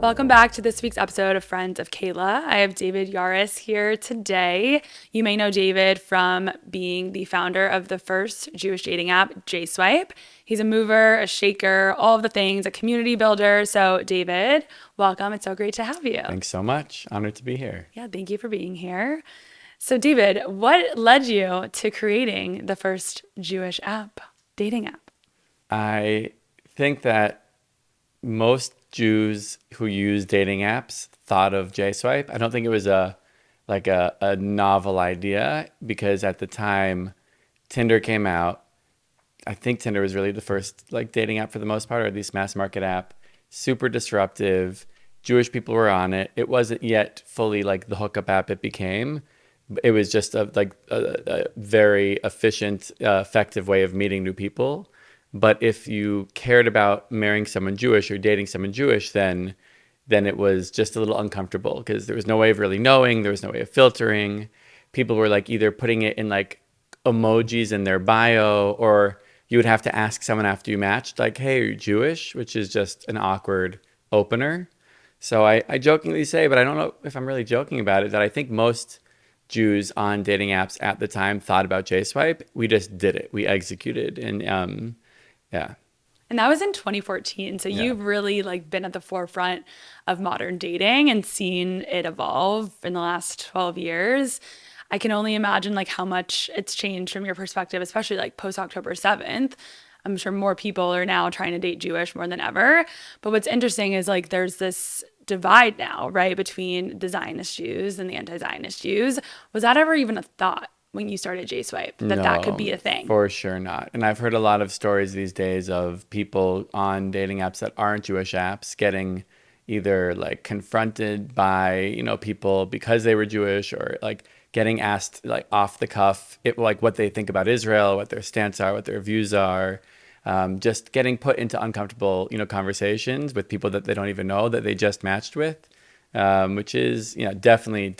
Welcome back to this week's episode of Friends of Kayla. I have David Yarus here today. You may know David from being the founder of the first Jewish dating app, JSwipe. He's a mover, a shaker, all of the things, a community builder. So David, welcome. It's so great to have you. Thanks so much. Honored to be here. Yeah, thank you for being here. So David, what led you to creating the first Jewish dating app? I think that most Jews who use dating apps thought of JSwipe. I don't think it was a novel idea because at the time Tinder came out. I think Tinder was really the first like dating app for the most part, or at least mass market app. Super disruptive. Jewish people were on it. It wasn't yet fully like the hookup app it became. It was just a very efficient, effective way of meeting new people. But if you cared about marrying someone Jewish or dating someone Jewish, then it was just a little uncomfortable because there was no way of really knowing. There was no way of filtering. People were like either putting it in like emojis in their bio, or you would have to ask someone after you matched, like, "Hey, are you Jewish?" Which is just an awkward opener. So I jokingly say, but I don't know if I'm really joking about it, that I think most Jews on dating apps at the time thought about JSwipe. We just did it. We executed, and yeah, And that was in 2014. So yeah, you've really like been at the forefront of modern dating and seen it evolve in the last 12 years. I can only imagine like how much it's changed from your perspective, especially like post October 7th. I'm sure more people are now trying to date Jewish more than ever. But what's interesting is like there's this divide now, right, between the Zionist Jews and the anti-Zionist Jews. Was that ever even a thought when you started JSwipe that that could no, be a thing? for sure not. And I've heard a lot of stories these days of people on dating apps that aren't Jewish apps getting either like confronted by, people because they were Jewish, or like getting asked like off the cuff, like what they think about Israel, what their stance are, what their views are. Just getting put into uncomfortable, conversations with people that they don't even know that they just matched with, which is, definitely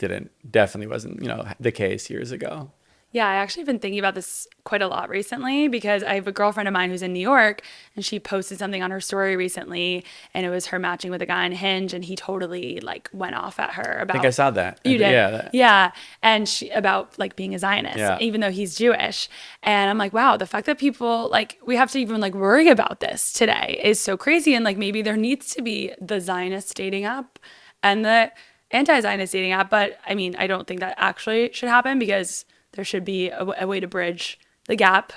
wasn't, the case years ago. Yeah, I actually have been thinking about this quite a lot recently because I have a girlfriend of mine who's in New York and she posted something on her story recently and it was her matching with a guy on Hinge and he totally like went off at her I think I about saw that. you did. Yeah, Yeah. And she about like being a Zionist, yeah, even though he's Jewish. And I'm like, wow, the fact that people like we have to even like worry about this today is so crazy. And like maybe there needs to be the Zionist dating app and the anti-Zionist dating app. But I mean, I don't think that actually should happen because there should be a way to bridge the gap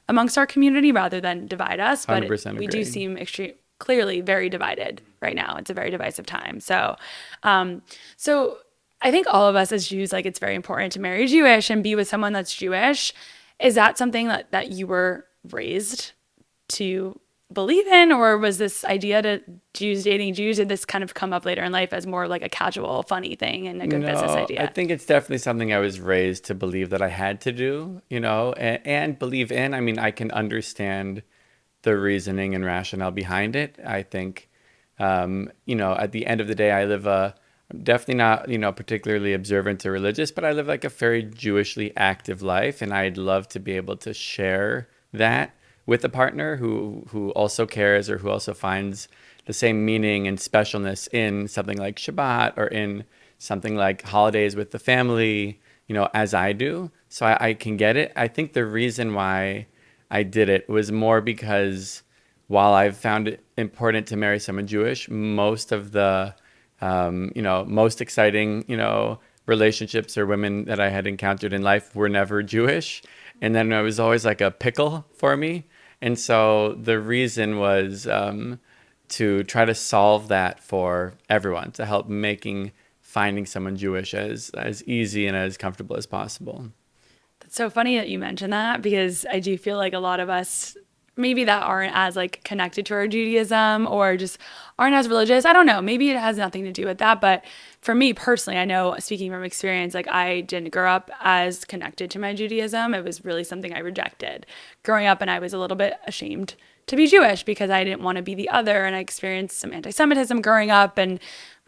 amongst our community rather than divide us. But 100% we do agree. seem clearly very divided right now. It's a very divisive time. So I think all of us as Jews, like it's very important to marry Jewish and be with someone that's Jewish. Is that something that you were raised to believe in, or was this idea to Jews dating Jews, did this kind of come up later in life as more like a casual, funny thing and a good business No, I idea? think it's definitely something I was raised to believe that I had to do, and believe in. I mean, I can understand the reasoning and rationale behind it. I think, at the end of the day, I'm definitely not, particularly observant or religious, but I live like a very Jewishly active life, and I'd love to be able to share that with a partner who also cares, or who also finds the same meaning and specialness in something like Shabbat, or in something like holidays with the family, as I do. So I can get it. I think the reason why I did it was more because while I've found it important to marry someone Jewish, most of the, most exciting, relationships or women that I had encountered in life were never Jewish. And then it was always like a pickle for me. And so the reason was to try to solve that for everyone, to help making finding someone Jewish as easy and as comfortable as possible. It's so funny that you mentioned that because I do feel like a lot of us maybe that aren't as like connected to our Judaism or just aren't as religious. I don't know. Maybe it has nothing to do with that. But for me personally, I know speaking from experience, like I didn't grow up as connected to my Judaism. It was really something I rejected growing up. And I was a little bit ashamed to be Jewish because I didn't want to be the other. And I experienced some anti-Semitism growing up and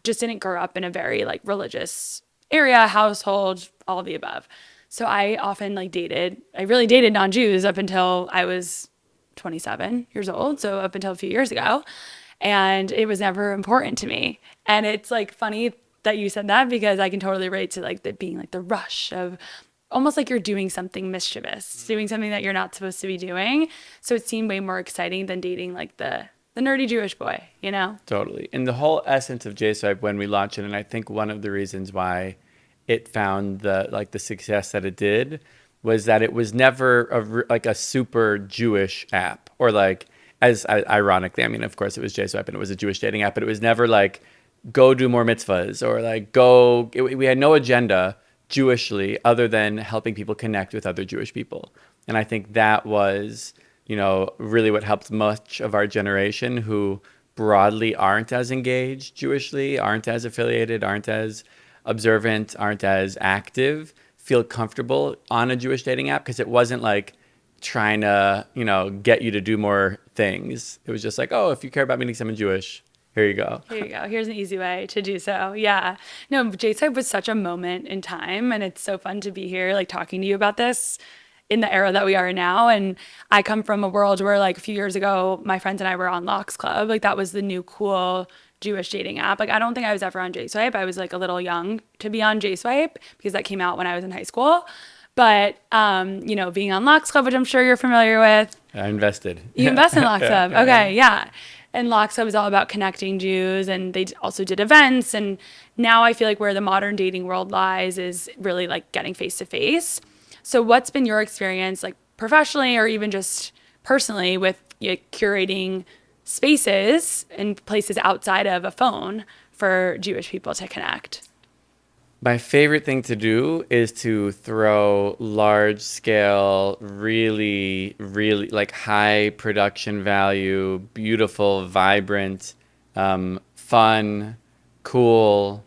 just didn't grow up in a very like religious area, household, all of the above. So I often I really dated non-Jews up until I was 27 years old, so up until a few years ago. and it was never important to me. And it's like funny that you said that, because I can totally relate to like the being like the rush of almost like you're doing something mischievous, doing something that you're not supposed to be doing. So it seemed way more exciting than dating like the nerdy Jewish boy, you know? Totally. And the whole essence of JSwipe when we launched it, and I think one of the reasons why it found the success that it did was that it was never like a super Jewish app, or like, as ironically, I mean, of course it was JSwipe and it was a Jewish dating app, but it was never like go do more mitzvahs, or like we had no agenda Jewishly other than helping people connect with other Jewish people. And I think that was, really what helped much of our generation who broadly aren't as engaged Jewishly, aren't as affiliated, aren't as observant, aren't as active, feel comfortable on a Jewish dating app, because it wasn't like trying to, get you to do more things. It was just like, oh, if you care about meeting someone Jewish, here you go. Here you go. Here's an easy way to do so. Yeah. No, JSwipe was such a moment in time, and it's so fun to be here, like talking to you about this in the era that we are now. And I come from a world where, like, a few years ago, my friends and I were on Locks Club. Like, that was the new cool Jewish dating app. Like, I don't think I was ever on JSwipe. I was like a little young to be on JSwipe because that came out when I was in high school. But being on Locks Club, which I'm sure you're familiar with. I invested. You invest in Locks Yeah, Club. yeah, Okay, yeah. And Locks Club is all about connecting Jews, and they also did events. And now I feel like where the modern dating world lies is really like getting face to face. So what's been your experience, like professionally or even just personally, with curating spaces and places outside of a phone for Jewish people to connect? My favorite thing to do is to throw large scale, really, really like high production value, beautiful, vibrant, fun, cool,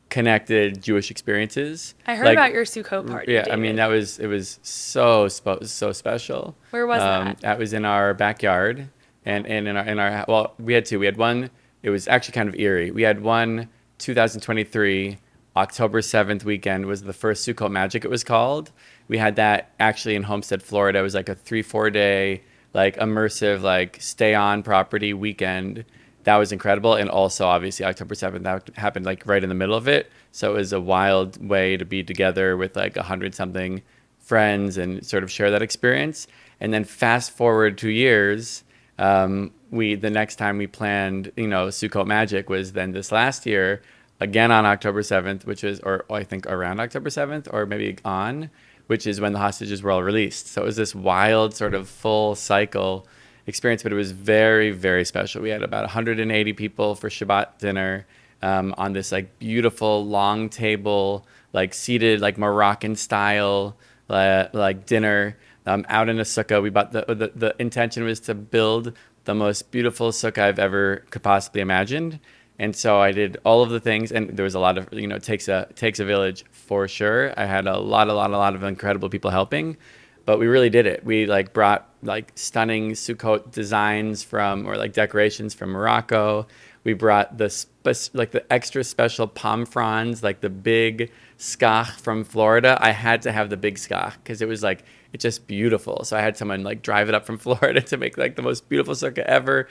connected Jewish experiences. I heard Like, about your Sukkot party, yeah, I mean, David. it was so special. Where was that? That was in our backyard, and in our well, we had two. We had one. It was actually kind of eerie. We had one 2023 October 7th weekend was the first Sukkot Magic, it was called. We had that actually in Homestead, Florida. It was like a 3-4 day like immersive like stay on property weekend. That was incredible. And also obviously October 7th, that happened like right in the middle of it. So it was a wild way to be together with like 100 something friends and sort of share that experience. And then fast forward 2 years, we the next time we planned, Sukkot Magic was then this last year, again on October 7th, which is, or I think around October 7th, or maybe on, which is when the hostages were all released. So it was this wild sort of full cycle experience, but it was very, very special. We had about 180 people for Shabbat dinner, on this like beautiful long table, like seated like Moroccan style, like dinner, out in a sukkah. We bought the intention was to build the most beautiful sukkah I've ever could possibly imagined. And so I did all of the things, and there was a lot of, it takes a village for sure. I had a lot of incredible people helping, but we really did it. We like brought like stunning Sukkot designs or like decorations from Morocco. We brought like the extra special palm fronds, like the big skach from Florida. I had to have the big skach because it was like, it's just beautiful. So I had someone like drive it up from Florida to make like the most beautiful sukkah ever.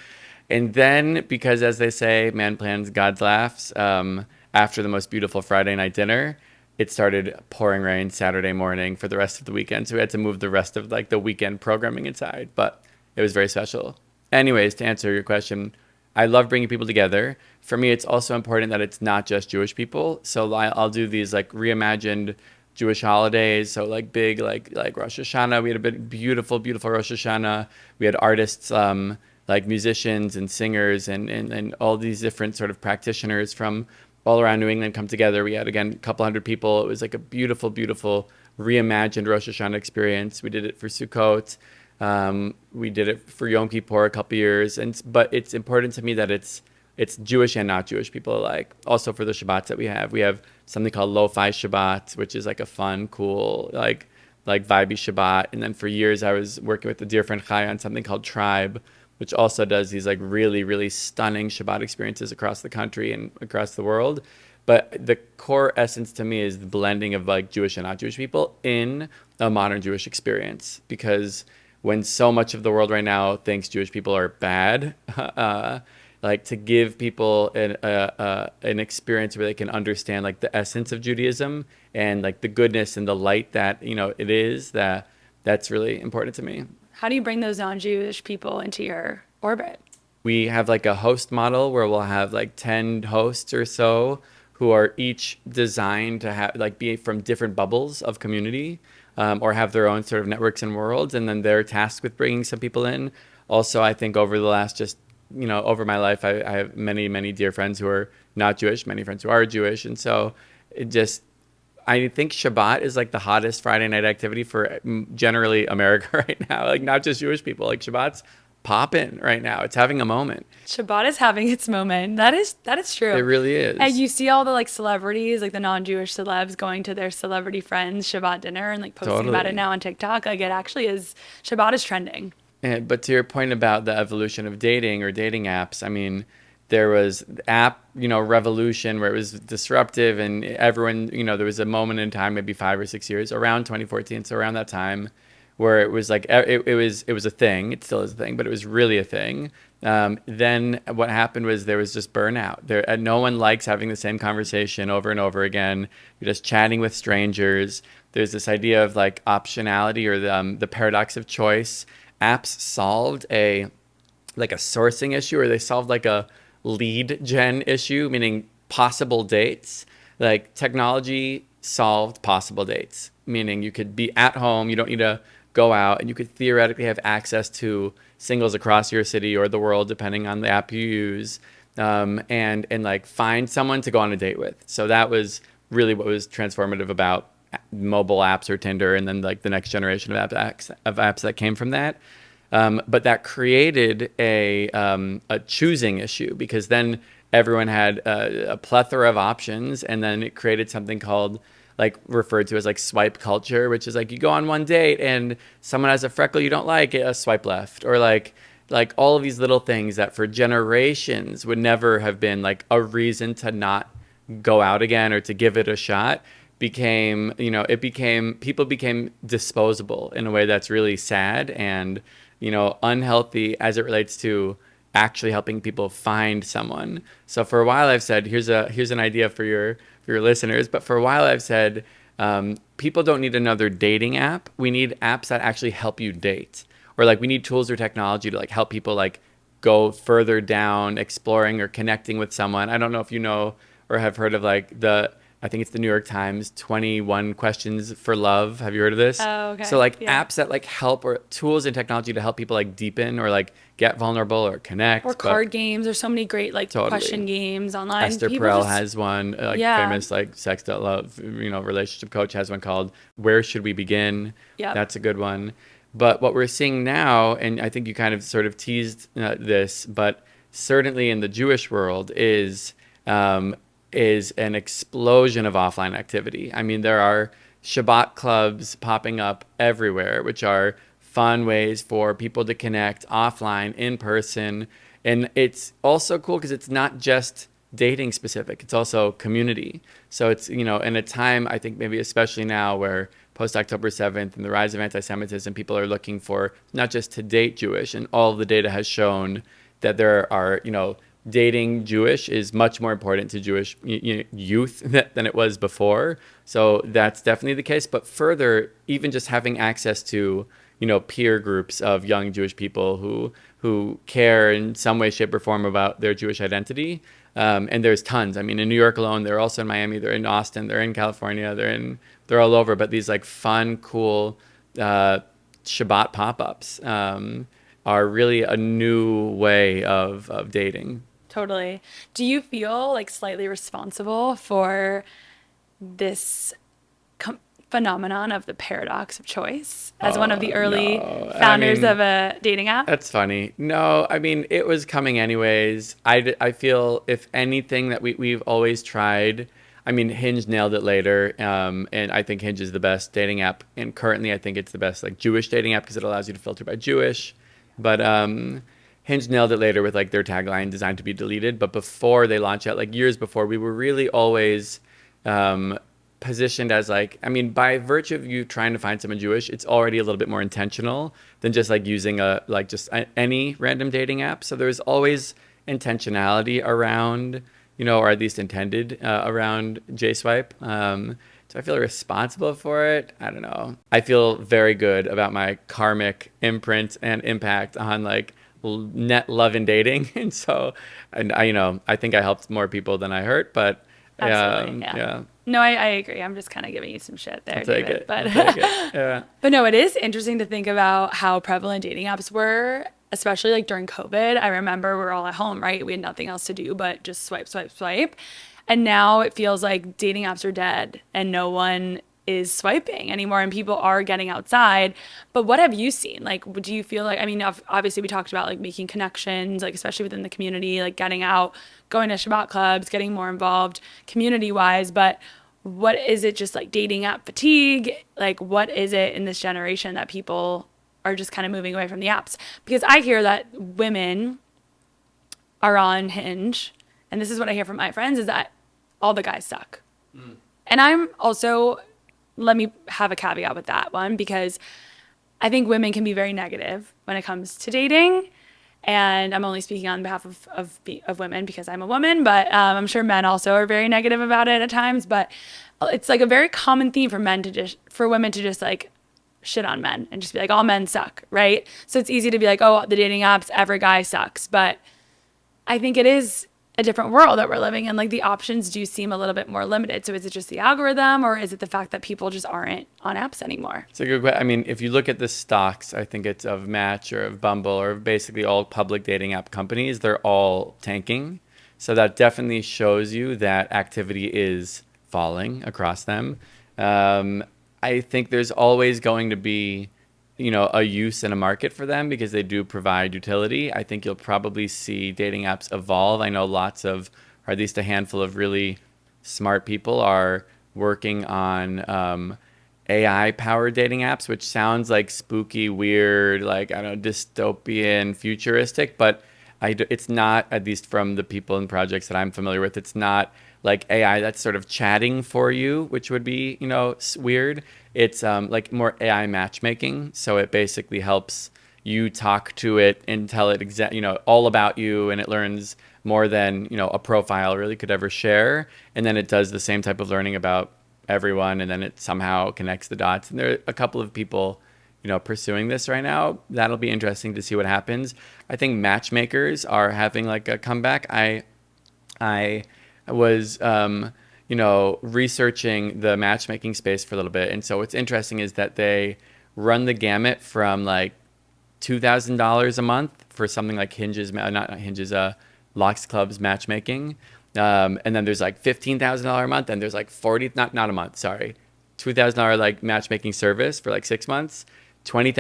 And then, because as they say, man plans, God laughs, after the most beautiful Friday night dinner, it started pouring rain Saturday morning for the rest of the weekend. So we had to move the rest of like the weekend programming inside, but it was very special. Anyways, to answer your question, I love bringing people together. For me, it's also important that it's not just Jewish people. So I'll do these like reimagined Jewish holidays. So like big, like Rosh Hashanah. We had a big, beautiful Rosh Hashanah. We had artists, like musicians and singers and all these different sort of practitioners from all around New England come together. We had, again, a couple hundred people. It was like a beautiful reimagined Rosh Hashanah experience. We did it for Sukkot. We did it for Yom Kippur a couple years. But it's important to me that it's Jewish and not Jewish people alike. Also for the Shabbats that we have something called Lo-Fi Shabbat, which is like a fun, cool, like vibey Shabbat. And then for years I was working with a dear friend Chai on something called Tribe, which also does these like really, really stunning Shabbat experiences across the country and across the world. But the core essence to me is the blending of like Jewish and not Jewish people in a modern Jewish experience. Because when so much of the world right now thinks Jewish people are bad, like to give people an experience where they can understand like the essence of Judaism and like the goodness and the light that, you know, it is, that's really important to me. How do you bring those non-Jewish people into your orbit? We have like a host model where we'll have like 10 hosts or so who are each designed to have like be from different bubbles of community, or have their own sort of networks and worlds, and then they're tasked with bringing some people in. Also, I think over the last just, you know, over my life, I have many dear friends who are not Jewish, many friends who are Jewish, and so it just, I think Shabbat is like the hottest Friday night activity for generally America right now. Like not just Jewish people. Like Shabbat's popping right now. It's having a moment. Shabbat is having its moment. That is It true. really And is. you see all the like celebrities, like the non-Jewish celebs going to their celebrity friends Shabbat dinner and like posting about it Totally. now on TikTok. Like it actually is Shabbat is trending. But to your point about the evolution of dating or dating apps, I mean, there was app, you know, revolution where it was disruptive and everyone, you know, there was a moment in time, maybe 5 or 6 years around 2014. So around that time where it was like, it was a thing. It still is a thing, but it was really a thing. Then what happened was there was just burnout there. And no one likes having the same conversation over and over again. You're just chatting with strangers. There's this idea of like optionality or the paradox of choice. Apps solved a sourcing issue, or they solved like a lead gen issue, meaning possible dates. Like technology solved possible dates, meaning you could be at home, you don't need to go out, and you could theoretically have access to singles across your city or the world, depending on the app you use, and like find someone to go on a date with. So that was really what was transformative about mobile apps or Tinder, and then like the next generation of apps that came from that. But that created a choosing issue because then everyone had a plethora of options, and then it created something called like referred to as like swipe culture, which is like you go on one date and someone has a freckle you don't like, a swipe left, or like all of these little things that for generations would never have been like a reason to not go out again or to give it a shot became, you know, it became, people became disposable in a way that's really sad and, you know, unhealthy as it relates to actually helping people find someone. So for a while I've said, here's an idea for your listeners, but for a while I've said, people don't need another dating app. We need apps that actually help you date, or like we need tools or technology to like help people like go further down exploring or connecting with someone. I don't know if you know or have heard of like I think it's the New York Times 21 questions for love. Have you heard of this? Oh, So okay. like Yeah. apps that like help, or tools and technology to help people like deepen or like get vulnerable or Or connect. But card games. There's so many great like question totally. games online. Esther People Perel just has one, like yeah. famous like sex.love, you know, relationship coach has one called Where Should We Begin? Yep. That's a good one. But what we're seeing now, and I think you kind of sort of teased this, but certainly in the Jewish world um, is an explosion of offline activity. I mean, there are Shabbat clubs popping up everywhere, which are fun ways for people to connect offline, in person. And it's also cool because it's not just dating specific, it's also community. So it's, you know, in a time, I think maybe especially now where post October 7th and the rise of anti Semitism, people are looking for not just to date Jewish, and all of the data has shown that there are, you know, dating Jewish is much more important to Jewish youth than it was before. So that's definitely the case. But further, even just having access to, you know, peer groups of young Jewish people who care in some way, shape, or form about their Jewish identity. And there's tons. I mean, in New York alone, they're also in Miami, they're in Austin, they're in California, they're all over. But these like fun, cool Shabbat pop-ups are really a new way of dating. Totally. Do you feel like slightly responsible for this phenomenon of the paradox of choice as one of Oh, the early no. I founders mean, of a dating app? that's funny. No, I mean, it was coming anyways. I feel if anything that we've always tried. I mean, Hinge nailed it later. And I think Hinge is the best dating app. And currently, I think it's the best like Jewish dating app because it allows you to filter by Jewish. But Hinge nailed it later with like their tagline designed to be deleted. But before they launched out, like years before, we were really always um, positioned as like, I mean, by virtue of you trying to find someone Jewish, it's already a little bit more intentional than just like using a like just any random dating app. So there's always intentionality around, or at least intended around JSwipe. Do I feel responsible for it? I don't know. I feel very good about my karmic imprint and impact on like net love and dating. And so, and I think I helped more people than I hurt, but Absolutely. Yeah. yeah, No, I agree. I'm just kind of giving you some shit I'll there, take David. it. But I'll take it. Yeah. but no, it is interesting to think about how prevalent dating apps were, especially like during COVID. I remember we were all at home, right? We had nothing else to do but just swipe, swipe, swipe. And now it feels like dating apps are dead and no one is swiping anymore and people are getting outside. But what have you seen? Like, do you feel like, I mean, obviously we talked about like making connections, like especially within the community, like getting out, going to Shabbat clubs, getting more involved community wise. But what is it, just like dating app fatigue? Like, what is it in this generation that people are just kind of moving away from the apps? Because I hear that women are on Hinge, and this is what I hear from my friends, is that all the guys suck. And I'm also, let me have a caveat with that one, because I think women can be very negative when it comes to dating. And I'm only speaking on behalf of women because I'm a woman, but I'm sure men also are very negative about it at times. But it's like a very common theme for women to just like shit on men and just be like, all men suck, right? So it's easy to be like, oh, the dating apps, every guy sucks. But I think it is a different world that we're living in. Like the options do seem a little bit more limited. So is it just the algorithm, or is it the fact that people just aren't on apps anymore? It's a good question. I mean, if you look at the stocks, I think it's of Match or of Bumble or basically all public dating app companies, they're all tanking. So that definitely shows you that activity is falling across them. I think there's always going to be, a use and a market for them because they do provide utility. I think you'll probably see dating apps evolve. I know lots of, or at least a handful of really smart people are working on AI powered dating apps, which sounds like spooky, weird, like, I don't know, dystopian, futuristic, but it's not, at least from the people and projects that I'm familiar with, it's not like AI that's sort of chatting for you, which would be, weird. It's like more AI matchmaking. So it basically helps you talk to it and tell it all about you, and it learns more than, a profile really could ever share. And then it does the same type of learning about everyone, and then it somehow connects the dots. And there are a couple of people, pursuing this right now. That'll be interesting to see what happens. I think matchmakers are having like a comeback. I was, researching the matchmaking space for a little bit. And so what's interesting is that they run the gamut from like $2,000 a month for something like not Hinge's, Locks Club's matchmaking. And then there's like $15,000 a month, and there's like not a month, sorry, $2,000 like matchmaking service for like 6 months, $20,000,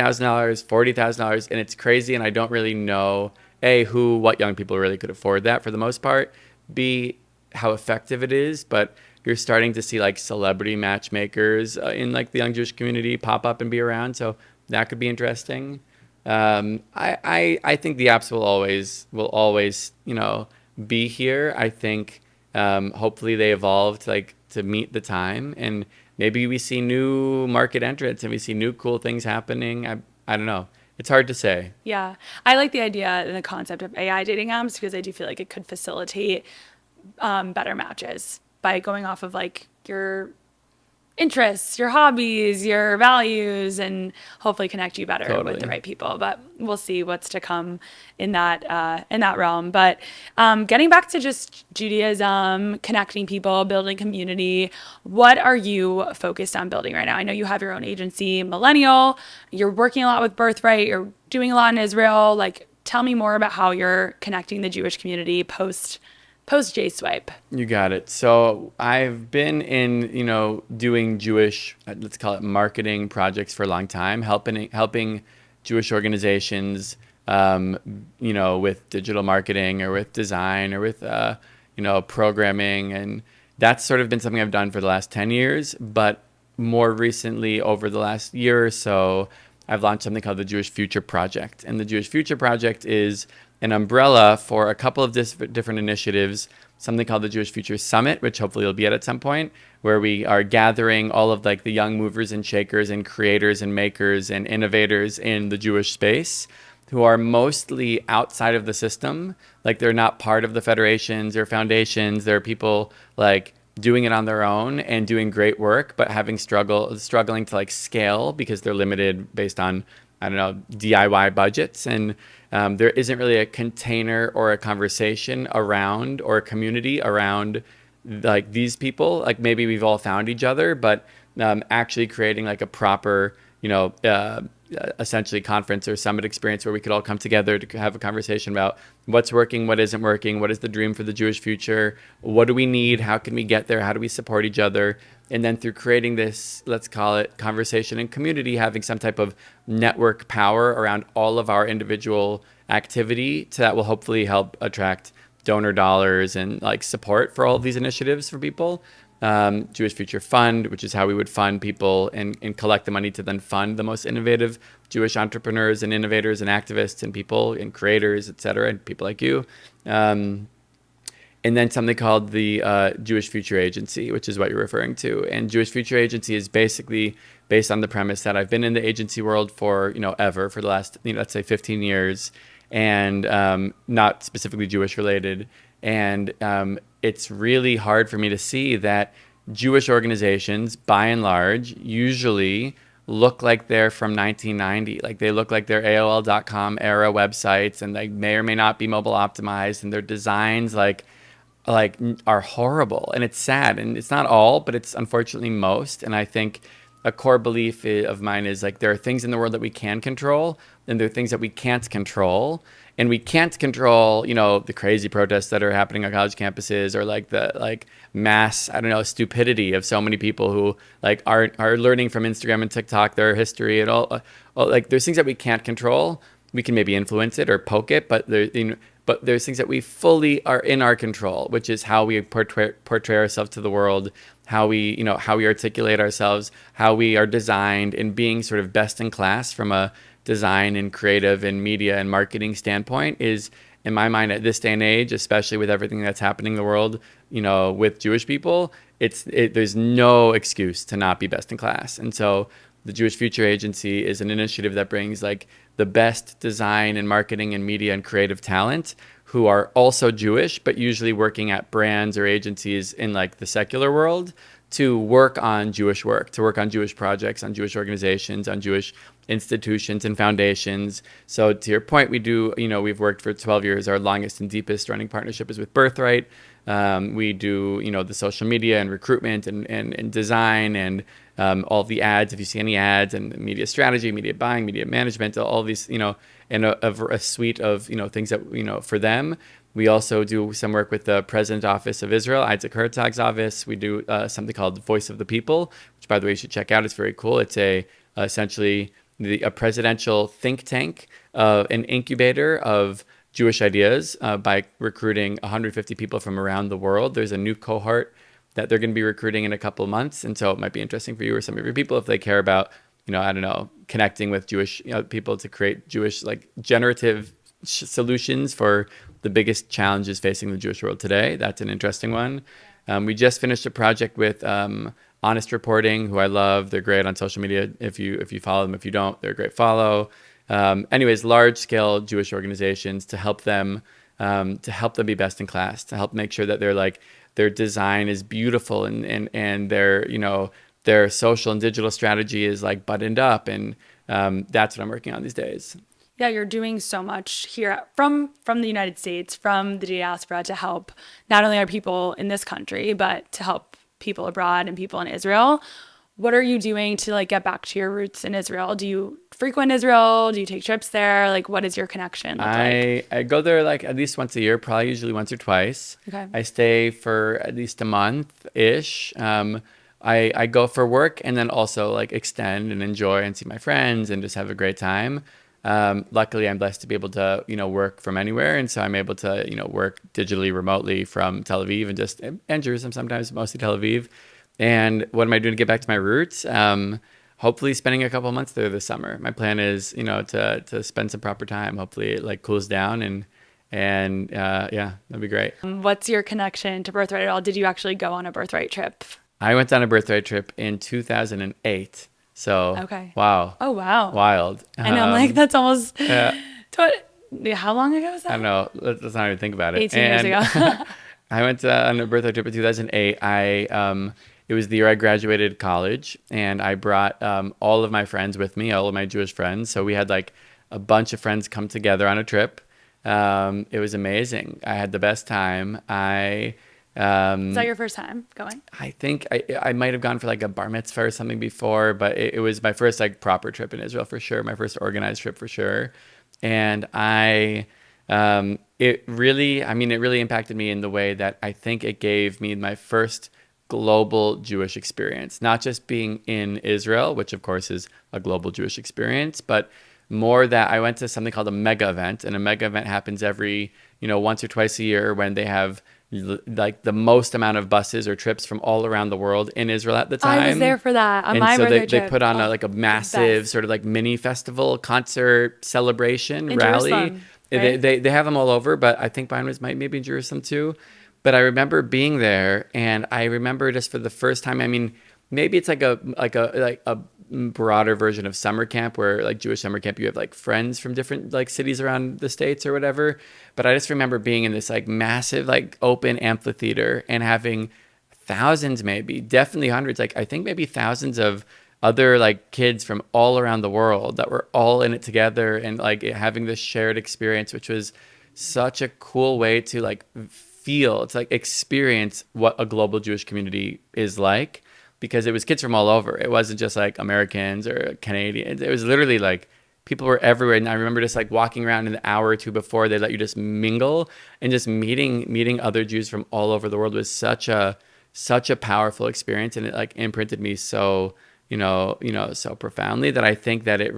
$40,000, and it's crazy. And I don't really know what young people really could afford that for the most part. B, how effective it is, but you're starting to see like celebrity matchmakers in like the young Jewish community pop up and be around. So that could be interesting. I think the apps will always be here. I think hopefully they evolve to meet the time, and maybe we see new market entrants and we see new cool things happening. I don't know. It's hard to say. Yeah. I like the idea and the concept of AI dating apps because I do feel like it could facilitate better matches by going off of like your interests, your hobbies, your values, and hopefully connect you better Totally. with the right people. But we'll see what's to come in that realm. But getting back to just Judaism, connecting people, building community, what are you focused on building right now? I know you have your own agency, Millennial. You're working a lot with Birthright. You're doing a lot in Israel. Like, tell me more about how you're connecting the Jewish community post JSwipe. You got it. So I've been doing Jewish, let's call it marketing projects for a long time, helping Jewish organizations, with digital marketing or with design or with, programming. And that's sort of been something I've done for the last 10 years. But more recently, over the last year or so, I've launched something called the Jewish Future Project. And the Jewish Future Project is an umbrella for a couple of different initiatives, something called the Jewish Future Summit, which hopefully you'll be at some point, where we are gathering all of like the young movers and shakers and creators and makers and innovators in the Jewish space who are mostly outside of the system. Like they're not part of the federations or foundations. They're people like doing it on their own and doing great work, but struggling to like scale because they're limited based on, I don't know, DIY budgets. And there isn't really a container or a conversation around or a community around like these people. Like maybe we've all found each other, but actually creating like a proper, essentially conference or summit experience where we could all come together to have a conversation about what's working, what isn't working, what is the dream for the Jewish future, what do we need, how can we get there, how do we support each other, and then through creating this, let's call it conversation and community, having some type of network power around all of our individual activity that will hopefully help attract donor dollars and like support for all of these initiatives for people. Jewish Future Fund, which is how we would fund people and collect the money to then fund the most innovative Jewish entrepreneurs and innovators and activists and people and creators, et cetera, and people like you. And then something called the Jewish Future Agency, which is what you're referring to. And Jewish Future Agency is basically based on the premise that I've been in the agency world for, ever, for the last, let's say 15 years, and not specifically Jewish related. And it's really hard for me to see that Jewish organizations, by and large, usually look like they're from 1990. Like they look like they're AOL.com era websites, and they may or may not be mobile optimized, and their designs are horrible. And it's sad, and it's not all, but it's unfortunately most. And I think a core belief of mine is like there are things in the world that we can control, and there are things that we can't control. And we can't control, the crazy protests that are happening on college campuses, or like the mass, I don't know, stupidity of so many people who like are learning from Instagram and TikTok their history and all. Like there's things that we can't control. We can maybe influence it or poke it, but but there's things that we fully are in our control, which is how we portray ourselves to the world, how we articulate ourselves, how we are designed, and being sort of best in class from a design and creative and media and marketing standpoint is, in my mind, at this day and age, especially with everything that's happening in the world, with Jewish people, there's no excuse to not be best in class. And so the Jewish Future Agency is an initiative that brings like the best design and marketing and media and creative talent who are also Jewish, but usually working at brands or agencies in like the secular world, to work on Jewish work, to work on Jewish projects, on Jewish organizations, on Jewish institutions and foundations. So to your point, we've worked for 12 years. Our longest and deepest running partnership is with Birthright. We do, the social media and recruitment and design and all the ads, if you see any ads, and media strategy, media buying, media management, all these, and a suite of, things that, for them. We also do some work with the President Office of Israel, Isaac Herzog's office. We do something called the Voice of the People, which, by the way, you should check out. It's very cool. It's essentially a presidential think tank, an incubator of Jewish ideas by recruiting 150 people from around the world. There's a new cohort that they're going to be recruiting in a couple of months. And so it might be interesting for you or some of your people if they care about, I don't know, connecting with Jewish people to create Jewish generative solutions for the biggest challenges facing the Jewish world today. That's an interesting one. We just finished a project with Honest Reporting, who I love. They're great on social media. If you follow them, if you don't, they're a great follow. Anyways, large scale Jewish organizations to help them be best in class, to help make sure that their design is beautiful and their social and digital strategy is like buttoned up. And that's what I'm working on these days. Yeah, you're doing so much here from the United States, from the diaspora, to help not only our people in this country, but to help people abroad and people in Israel. What are you doing to get back to your roots in Israel? Do you frequent Israel? Do you take trips there? What is your connection look like? I go there at least once a year, probably usually once or twice. Okay. I stay for at least a month-ish. I go for work and then also extend and enjoy and see my friends and just have a great time. Luckily, I'm blessed to be able to, work from anywhere. And so I'm able to, work digitally, remotely from Tel Aviv and Jerusalem sometimes, mostly Tel Aviv. And what am I doing to get back to my roots? Hopefully spending a couple of months there this summer. My plan is, to spend some proper time. Hopefully it cools down and yeah, that'd be great. What's your connection to Birthright at all? Did you actually go on a Birthright trip? I went on a Birthright trip in 2008. So, okay. Wow. Oh, wow. Wild. I know. I'm that's almost 20 how long ago was I don't that? know. Let's not even think about it. 18 years And ago. I went on a birthday trip in 2008. It was the year I graduated college, and I brought all of my friends with me, all of my Jewish friends. So we had like a bunch of friends come together on a trip. It was amazing. I had the best time. Is that your first time going? I think I might have gone for like a bar mitzvah or something before, but it was my first like proper trip in Israel for sure, my first organized trip for sure. And it really, I mean, it really impacted me in the way that I think it gave me my first global Jewish experience, not just being in Israel, which of course is a global Jewish experience, but more that I went to something called a mega event, and a mega event happens every, once or twice a year when they have like the most amount of buses or trips from all around the world in Israel at the I was there time. for that on And my so birthday they trip. put on Oh, like a the massive best. sort of like mini festival, concert, celebration, In rally. Jerusalem, They, right? they, they have them all over, but I think mine was maybe in Jerusalem too. But I remember being there, and I remember just for the first time. I mean, maybe it's like a broader version of summer camp, where like Jewish summer camp, you have like friends from different like cities around the states or whatever. But I just remember being in this like massive like open amphitheater and having thousands, maybe definitely hundreds, like I think maybe thousands of other like kids from all around the world that were all in it together, and like having this shared experience, which was such a cool way to like feel, it's like experience what a global Jewish community is like, because it was kids from all over. It wasn't just like Americans or Canadians. It was literally like people were everywhere. And I remember just like walking around in the hour or two before they let you just mingle, and just meeting other Jews from all over the world was such a powerful experience, and it like imprinted me so so profoundly, that I think that it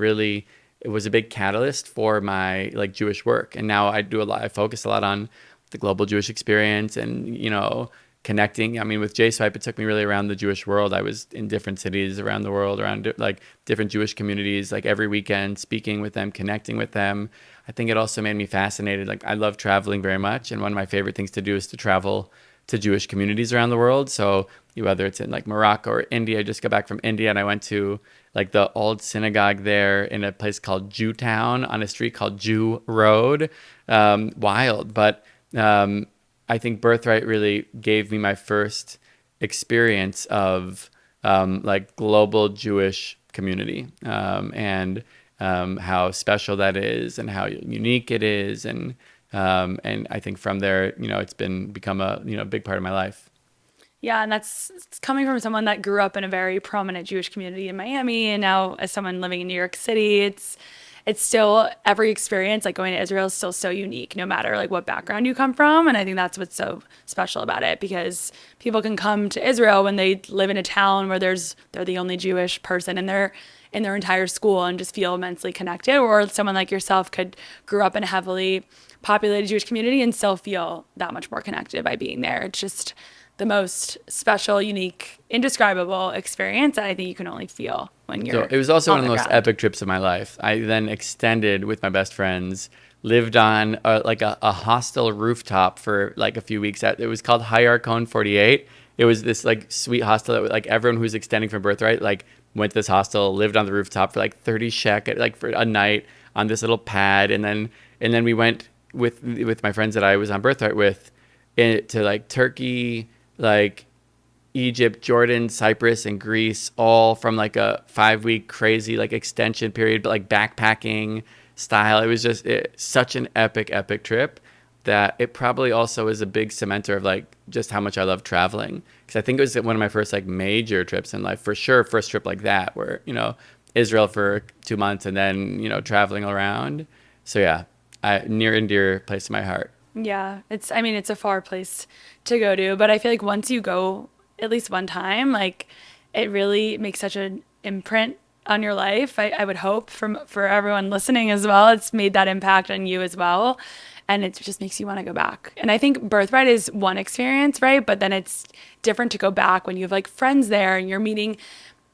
was a big catalyst for my like Jewish work. And now I focus a lot on the global Jewish experience, and connecting. I mean, with JSwipe, it took me really around the Jewish world. I was in different cities around the world, around like different Jewish communities, like every weekend, speaking with them, connecting with them. I think it also made me fascinated. Like, I love traveling very much, and one of my favorite things to do is to travel to Jewish communities around the world. So whether it's in like Morocco or India, I just got back from India, and I went to like the old synagogue there in a place called Jewtown on a street called Jew Road. Wild, but I think Birthright really gave me my first experience of like global Jewish community, and how special that is, and how unique it is, and I think from there, it's become a big part of my life. Yeah, and that's it's coming from someone that grew up in a very prominent Jewish community in Miami, and now as someone living in New York City, it's still every experience like going to Israel is still so unique, no matter like what background you come from. And I think that's what's so special about it, because people can come to Israel when they live in a town where they're the only Jewish person in their entire school and just feel immensely connected, or someone like yourself could grew up in a heavily populated Jewish community and still feel that much more connected by being there. It's just the most special, unique, indescribable experience that I think you can only feel when So you're it was also one on of the the most ground. epic trips of my life. I then extended with my best friends, lived on like a hostel rooftop for like a few weeks. It was called Hayar Cone 48. It was this like sweet hostel that like everyone who's extending from Birthright like went to this hostel, lived on the rooftop for like 30 shek like for a night on this little pad, and then we went with my friends that I was on Birthright with, to like Turkey, like Egypt, Jordan, Cyprus, and Greece, all from like a 5 week crazy like extension period, but like backpacking style. It was just such an epic trip, that it probably also is a big cementer of like just how much I love traveling. Because I think it was one of my first like major trips in life, for sure. First trip like that, where Israel for 2 months, and then traveling around. So yeah, near and dear place to my heart. Yeah, I mean, it's a far place to go to, but I feel like once you go at least one time, like it really makes such an imprint on your life. I would hope for everyone listening as well, it's made that impact on you as well. And it just makes you want to go back. And I think Birthright is one experience, right? But then it's different to go back when you have like friends there and you're meeting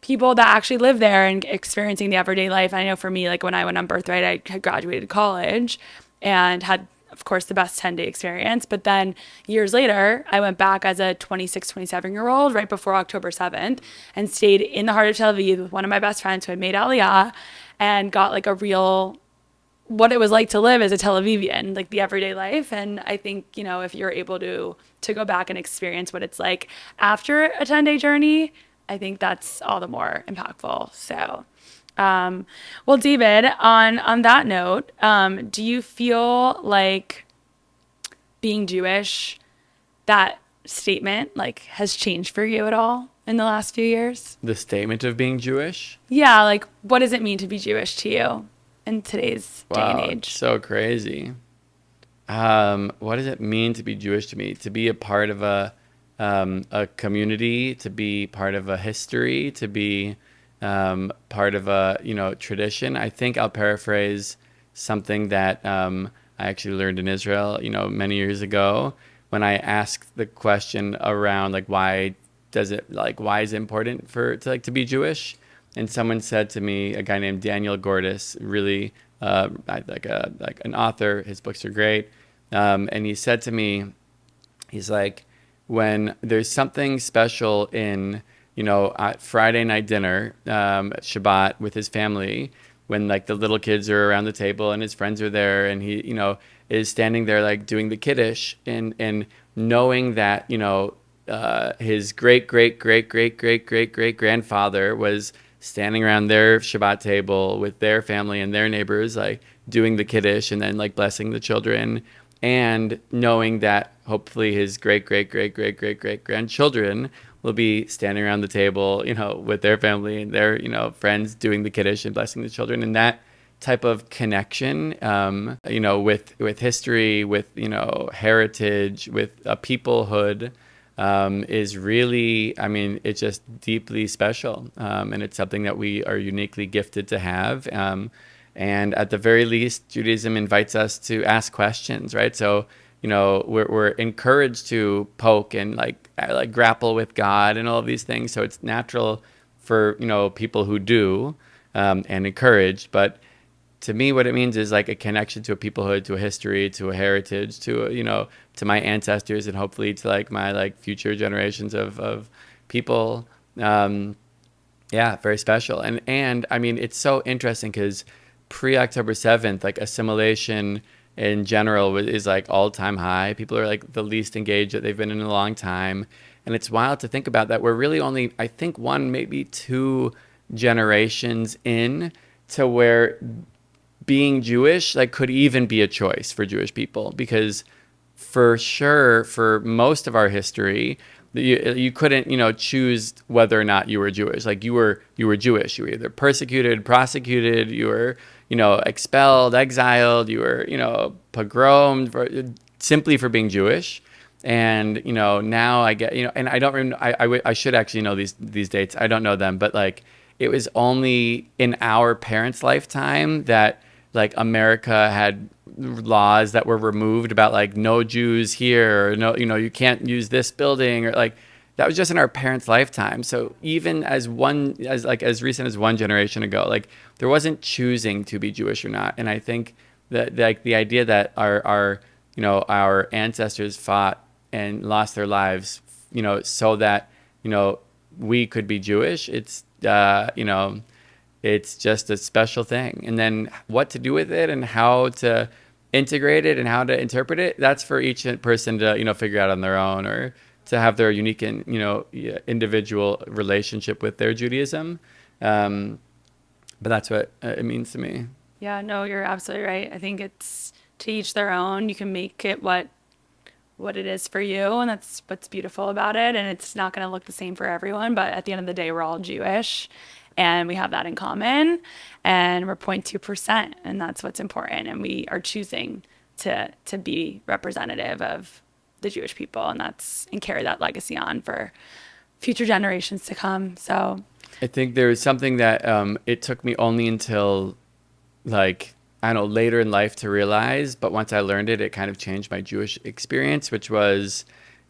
people that actually live there and experiencing the everyday life. I know for me, like when I went on Birthright, I had graduated college and had, of course, the best 10-day experience. But then years later, I went back as a 26, 27-year-old right before October 7th and stayed in the heart of Tel Aviv with one of my best friends who had made Aliyah, and got like a real what it was like to live as a Tel Avivian, like the everyday life. And I think, if you're able to go back and experience what it's like after a 10-day journey, I think that's all the more impactful. So, well, David, on that note, do you feel like being Jewish, that statement like has changed for you at all in the last few years? The statement of being Jewish. Yeah, like what does it mean to be Jewish to you in today's day and Wow, it's age? so crazy. What does it mean to be Jewish to me? To be a part of a community, to be part of a history, to be part of a tradition. I think I'll paraphrase something that I actually learned in Israel, many years ago, when I asked the question around like why is it important to be Jewish? And someone said to me, a guy named Daniel Gordis, really like an author. His books are great. And he said to me, he's like, when there's something special in, at Friday night dinner, Shabbat with his family, when like the little kids are around the table and his friends are there and he, is standing there like doing the kiddush and knowing that, his great grandfather was standing around their Shabbat table with their family and their neighbors, like doing the kiddush and then like blessing the children, and knowing that hopefully his great grandchildren will be standing around the table, with their family and their, friends doing the kiddush and blessing the children, and that type of connection, with history, with heritage, with a peoplehood, is really, I mean, it's just deeply special. And it's something that we are uniquely gifted to have. And at the very least, Judaism invites us to ask questions, right? So, we're encouraged to poke and like grapple with God and all of these things. So it's natural for, people who do, and encouraged. But to me, what it means is like a connection to a peoplehood, to a history, to a heritage, to to my ancestors, and hopefully to like my like future generations of people. Yeah, very special. And I mean, it's so interesting because pre-October 7th, like assimilation in general is like all-time high. People are like the least engaged that they've been in a long time. And it's wild to think about that. We're really only, I think, one, maybe two generations in to where being Jewish like could even be a choice for Jewish people, because for sure for most of our history you couldn't choose whether or not you were Jewish. Like you were Jewish. You were either persecuted, prosecuted, you were expelled, exiled, you were pogromed simply for being Jewish. And now I get and I don't remember, I should actually know these dates. I don't know them, but like it was only in our parents' lifetime that like America had laws that were removed about like no Jews here, or no, you can't use this building, or like that was just in our parents' lifetime. So even as recent as one generation ago, like there wasn't choosing to be Jewish or not. And I think that like the idea that our ancestors fought and lost their lives, so that we could be Jewish, it's just a special thing. And then what to do with it and how to integrate it and how to interpret it, that's for each person to, figure out on their own, or to have their unique and, individual relationship with their Judaism. But that's what it means to me. Yeah, no, you're absolutely right. I think it's to each their own. You can make it what it is for you, and that's what's beautiful about it. And it's not going to look the same for everyone, but at the end of the day, we're all Jewish, and we have that in common, and we're 0.2%, and that's what's important. And we are choosing to be representative of the Jewish people, and carry that legacy on for future generations to come. So I think there was something that it took me only until like I don't know, later in life to realize, but once I learned it, it kind of changed my Jewish experience, which was,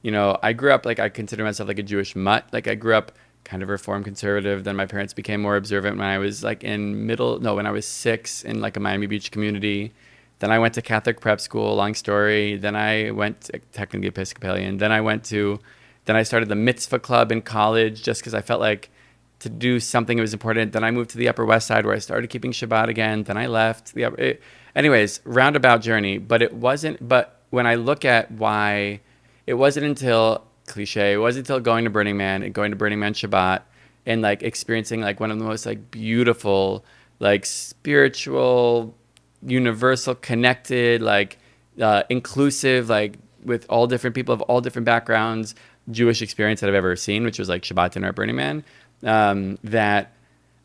I grew up like I consider myself like a Jewish mutt. Like I grew up kind of Reform conservative. Then my parents became more observant when I was like when I was 6 in like a Miami Beach community. Then I went to Catholic prep school, long story. Then I went to technically Episcopalian. Then I started the mitzvah club in college just because I felt like to do something that was important. Then I moved to the Upper West Side where I started keeping Shabbat again. Then I left anyways, roundabout journey. But it wasn't. But when I look at why, it wasn't until cliche. It wasn't until going to Burning Man and going to Burning Man Shabbat and like experiencing like one of the most like beautiful, like spiritual, universal, connected, like inclusive, like with all different people of all different backgrounds, Jewish experience that I've ever seen, which was like Shabbat dinner at Burning Man. That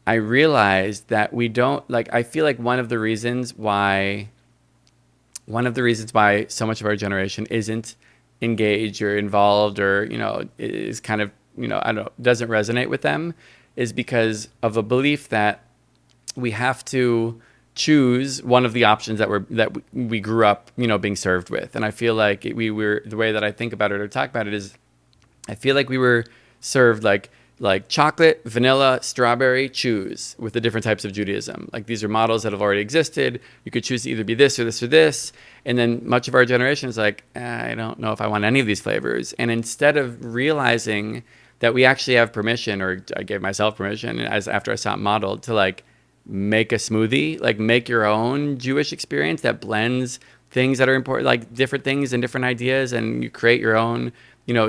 I realized that we don't like. I feel like one of the reasons why so much of our generation isn't engaged or involved or is kind of I don't know, doesn't resonate with them is because of a belief that we have to choose one of the options that we grew up being served with. And I feel like we were, the way that I think about it or talk about it is, I feel like we were served like chocolate, vanilla, strawberry, choose with the different types of Judaism. Like these are models that have already existed. You could choose to either be this or this or this. And then much of our generation is like, I don't know if I want any of these flavors. And instead of realizing that we actually have permission, or I gave myself permission as after I saw it modeled, to like make a smoothie, like make your own Jewish experience that blends things that are important, like different things and different ideas, and you create your own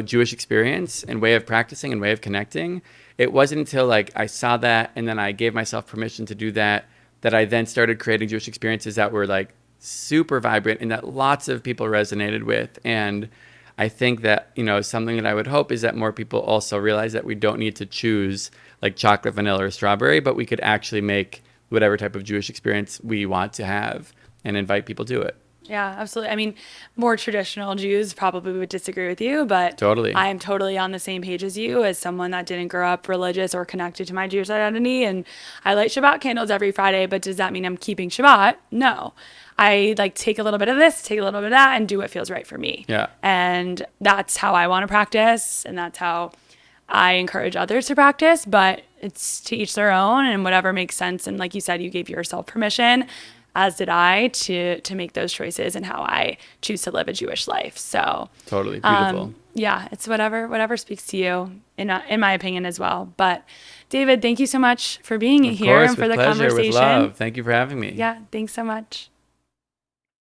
Jewish experience and way of practicing and way of connecting. It wasn't until like I saw that and then I gave myself permission to do that, that I then started creating Jewish experiences that were like super vibrant and that lots of people resonated with. And I think that, something that I would hope is that more people also realize that we don't need to choose like chocolate, vanilla, or strawberry, but we could actually make whatever type of Jewish experience we want to have and invite people to it. Yeah, absolutely. I mean, more traditional Jews probably would disagree with you, but Totally. I am totally on the same page as you, as someone that didn't grow up religious or connected to my Jewish identity. And I light Shabbat candles every Friday, but does that mean I'm keeping Shabbat? No. I like take a little bit of this, take a little bit of that, and do what feels right for me. Yeah. And that's how I want to practice, and that's how I encourage others to practice, but it's to each their own and whatever makes sense. And like you said, you gave yourself permission, as did I, to make those choices and how I choose to live a Jewish life. So Totally. Beautiful. yeah, it's whatever speaks to you, in my opinion as well. But David, thank you so much for being Of here course, and for with the pleasure, with conversation. love. Thank you for having me. Yeah, thanks so much.